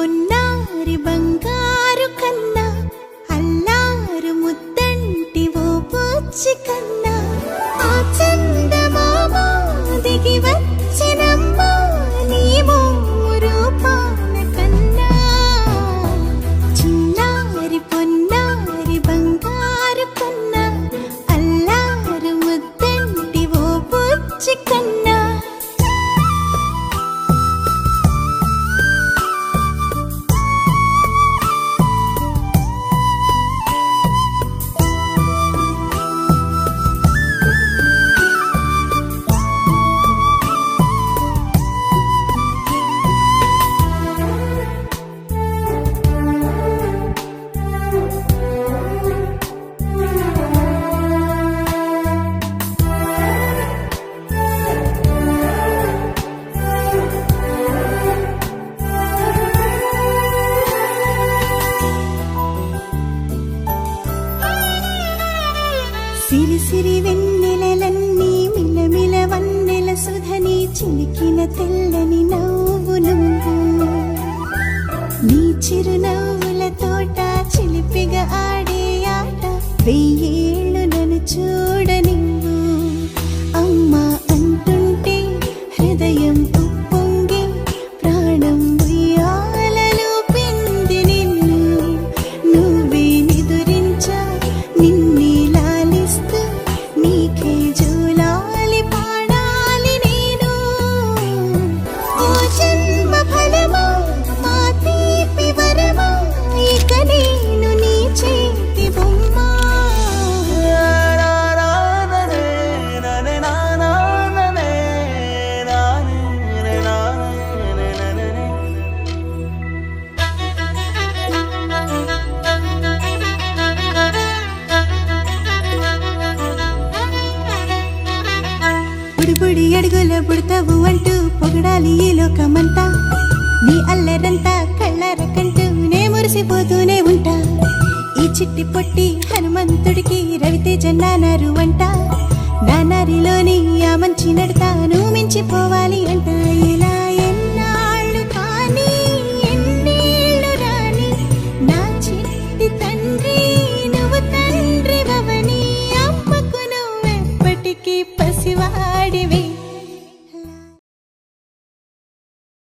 పొన్నారి బంగారు కన్నా అల్లారు ముద్దంటి ఓ బుచ్చి కన్నా ఆ చందమామ దిగి వచ్చినమ్మా నీ రూపాన కన్నా చిన్నారి పొన్నారి బంగారు కన్నా అల్లారు ముద్దంటి ఓ బుచ్చి కన్నా సిరి సిరి వెన్నెలలన్నీ మిలమిల వన్నెల సుధని చిలికిన తెల్లని నవ్వు నువ్వు నీ చిరునవ్వుల తోట చిలిపిగా ఆడే ఆట వెయ్యేళ్ళు నన్ను చూడనివ్వు అమ్మా అంటుంటే హృదయం ఉప్పొంగి ప్రాణం ఉయ్యాలలో పిండి నిన్ను నువ్వే నిదురించా నిన్నే నీకే జోలాలి పాడాలి నేను ఓ జన్మ ఫలమా మా తీపి వరమా ఇక నేను నీ చేతి బొమ్మ బుడి అడుగుల బుడతావు అంటూ పొగడాలి ఈ లోకమంతా నీ అల్లరంతా కళ్ళార కంటూ నే మురిసిపోతూనే ఉంటా ఈ చిట్టి పొట్టి హనుమంతుడికి రవితేజ నానారు అంట నానారిలోని ఆ మంచి నడతాను మించిపోవాలి అంట ఇలా ఎన్నాళ్ళు కానీ ఎన్నేళ్ళు రాని నా చిట్టి తండ్రి నువ్వు తండ్రి భవని అమ్మకు నువ్వెప్పటికీ పసివాడివి